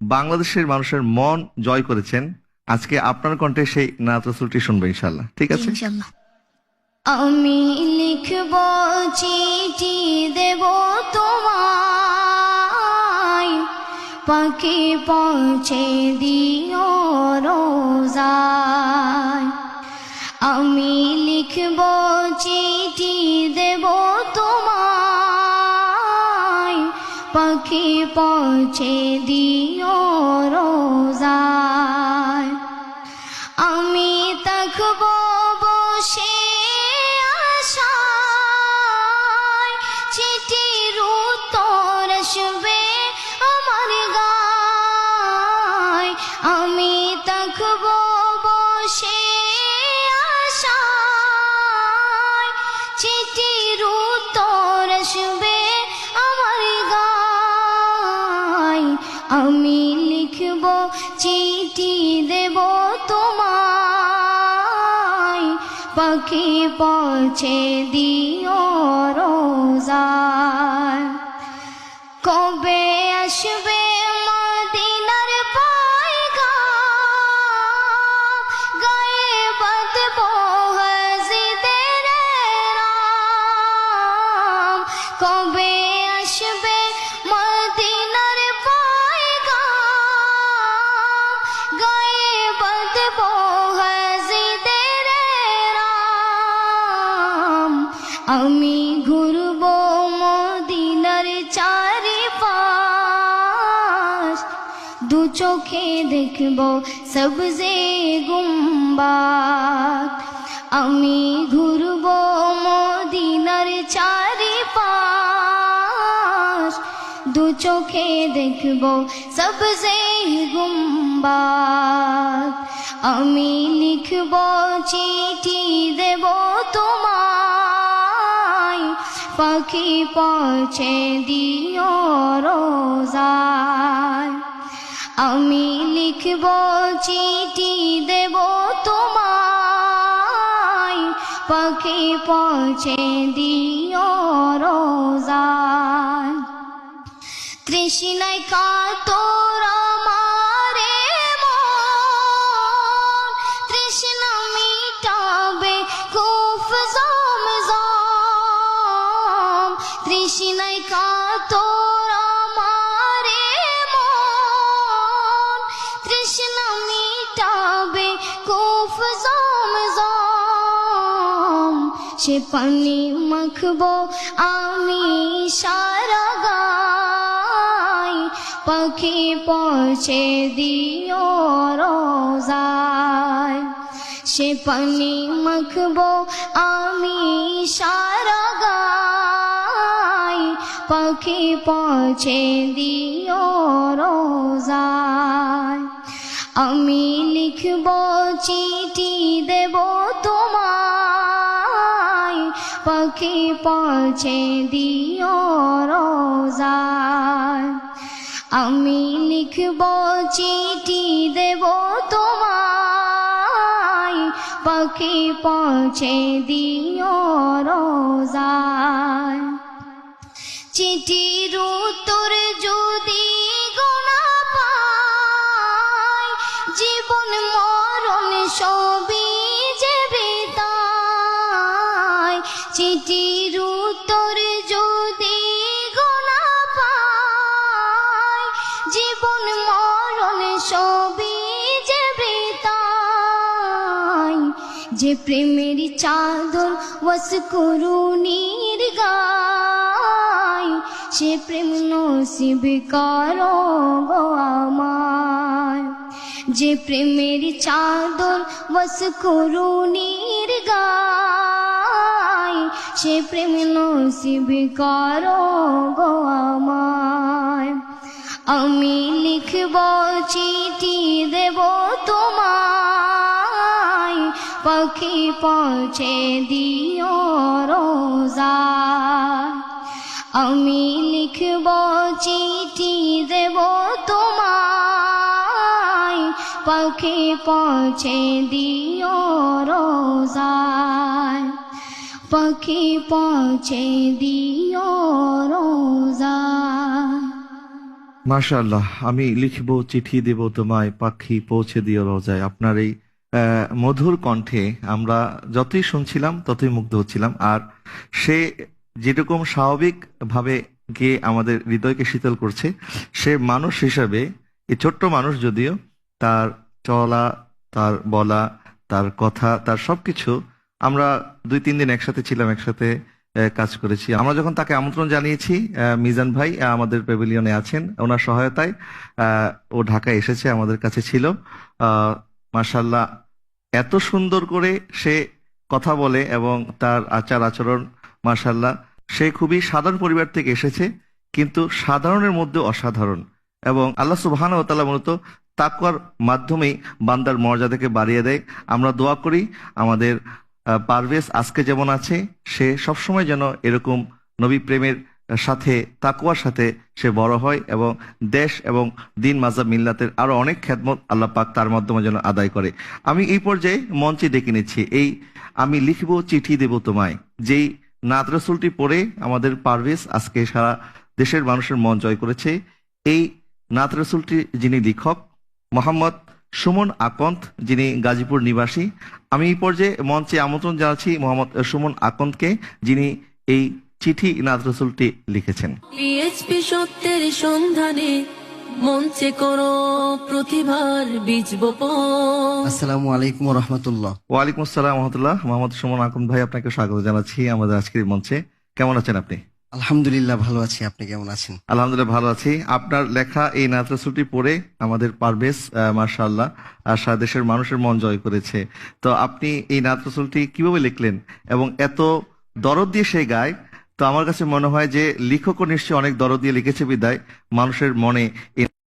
বাংলাদেশের মানুষের মন জয় করেছেন। আজকে আপনার কণ্ঠে সেই নাত রাসূলটি শুনবো ইনশাআল্লাহ। ঠিক আছে? ইনশাআল্লাহ। আমি লিখব চিঠি দেব তোমায়, পাখি পৌঁছে দিও রোজায়। আমি লিখব চিঠি দেব তোমায়, পাখি পৌঁছে দিও রোজায়। আমি থাকব বসে আশায়, চিঠির উত্তর আসবে আমার গায়। আমি থাকব বসে আশায়, চিঠির উত্তর আসবে আমার গায়। আমি লিখব চিঠি দেব তোমায়, পাখি পৌঁছে দিও রোজায়। কবে আসবে মদিনার পয়গাম, গায়ে বাঁধব হাজিদের রাম। কবে আসবে মদিনার পয়গাম, গায়ে বাঁধব হাজিদের রাম। আমি ঘুরব মদিনার চারিপাশ, দু চোখে দেখব সবজে গুম্বাদ। আমি ঘুরব মদিনার চারিপাশ, দু চোখে দেখব সবজে গুম্বাদ। আমি লিখব চিঠি দেব তোমায়, পাখি পৌঁছে দিও রোজায়। আমি লিখব চিঠি দেব তোমায়, পাখি পৌঁছে দিও রোজায়। তৃষ্ণায় কাতর আমারে মন, তৃষ্ণা মিটাবে কুফ জমজম। তৃষ্ণায় কাতর আমারে মন, তৃষ্ণা মিটাবে কুফ জমজম। সে পানি মাখবো আমি সারা গায়, পাখি পৌঁছে দিও রোজায়। সে পানি মাখবো আমি সারা গায়, পাখি পৌঁছে দিও রোজায়। আমি লিখব চিঠি দেব তোমায়, পাখি পৌঁছে দিও রোজায়। আমি লিখব চিঠি দেব তোমায়, পাখি পৌঁছে দিও রোজায়। চিঠির উত্তর যদি গোনা পাই, জীবন মরণ সবই যে বিদায়। চিঠির উত্তর যদি গোনা পাই, জীবন মরণ সবই যে বিদায়। যে প্রেমের চাদর ওয়াস করুণীর গায়, সে প্রেম নসিব করো গো আমায়। যে প্রেমের চাদর ওয়াস করুণীর গায়, সে প্রেম নসিব করো গো আমায়। আমি লিখব চিঠি দেব তোমায়, পাখি পৌঁছে দিও রোজায়। আমি লিখব চিঠি দেব তোমায়, পাখি পৌঁছে দিও রোজায়। পাখি পৌঁছে দিও রোজায়। মাশাআল্লাহ, আমি লিখব চিঠি দেব তোমায়, পাখি পৌঁছে দিও রোজায়। আপনার এই মধুর কণ্ঠে আমরা যতই শুনছিলাম ততই মুগ্ধ হচ্ছিলাম। আর সে যেরকম স্বাভাবিক ভাবে গিয়ে আমাদের হৃদয়কে শীতল করছে, সে মানুষ হিসাবে, এই ছোট্ট মানুষ যদিও, তার চলা, তার বলা, তার কথা, তার সবকিছু, আমরা 2-3 দিন একসাথে ছিলাম, একসাথে কাজ করেছি। আমরা যখন তাকে আমন্ত্রণ জানিয়েছি, মিজান ভাই আমাদের প্যাভিলিয়নে আছেন, ওনার সহায়তায় ও ঢাকায় এসেছে, আমাদের কাছে ছিল। মাশাল্লাহ, এত সুন্দর করে সে কথা বলে এবং তার আচার আচরণ, মাশাল্লাহ, সে খুবই সাধারণ পরিবার থেকে এসেছে, কিন্তু সাধারণের মধ্যে অসাধারণ। এবং আল্লাহ সুবহানাহু ওয়া তাআলা মূলত তাকওয়ার মাধ্যমেই বান্দার মর্যাদাকে বাড়িয়ে দেয়। আমরা দোয়া করি আমাদের পারভেজ আজকে যেমন আছে, সে সবসময় যেন এরকম নবী প্রেমের সাথে, তাকওয়ার সাথে সে বড় হয় এবং দেশ এবং দিন মাযহাব মিল্লাতের আরো অনেক খেদমত আল্লাহ পাক তার মাধ্যমে যেন আদায় করে। আমি এই পর্যায়ে মঞ্চে ডেকে নিচ্ছি এই আমি লিখব চিঠি দেব তোমায়, যেই নাত রসুলটি পড়ে আমাদের পারভেজ আজকে সারা দেশের মানুষের মন জয় করেছে। এই নাত রসুলটি যিনি লেখক মোহাম্মদ সুমন আকন্দ, যিনি গাজীপুর নিবাসী। আমি এই পর্যায়ে মঞ্চে আমন্ত্রণ জানাচ্ছি মোহাম্মদ সুমন আকন্দকে, যিনি এই চিঠি নাত রসুলটি লিখেছেন। পিএইচপি সত্যের সন্ধানে মঞ্চে করো প্রতিভার বীজ বপন। আসসালামু আলাইকুম রহমতুল্লাহ। ওয়ালাইকুম আসসালাম রহমতুল্লাহ। মোহাম্মদ সুমন আকন্দ ভাই, আপনাকে স্বাগত জানাচ্ছি আমাদের আজকের মঞ্চে। কেমন আছেন আপনি? আলহামদুলিল্লাহ ভালো আছি, আপনি কেমন আছেন? আলহামদুলিল্লাহ ভালো আছি। আপনার লেখা এই নাত রসুলটি পড়ে আমাদের পারভেজ মাশাআল্লাহ আর সারা দেশের মানুষের মন জয় করেছে। তো আপনি এই নাত রসুলটি কিভাবে লিখলেন এবং এত দরদ দিয়ে সে গায়? তো আমার কাছে মনে হয় যে লেখকও নিশ্চয়ই অনেক দরদ দিয়ে লিখেছে, বিদায় মানুষের মনে এই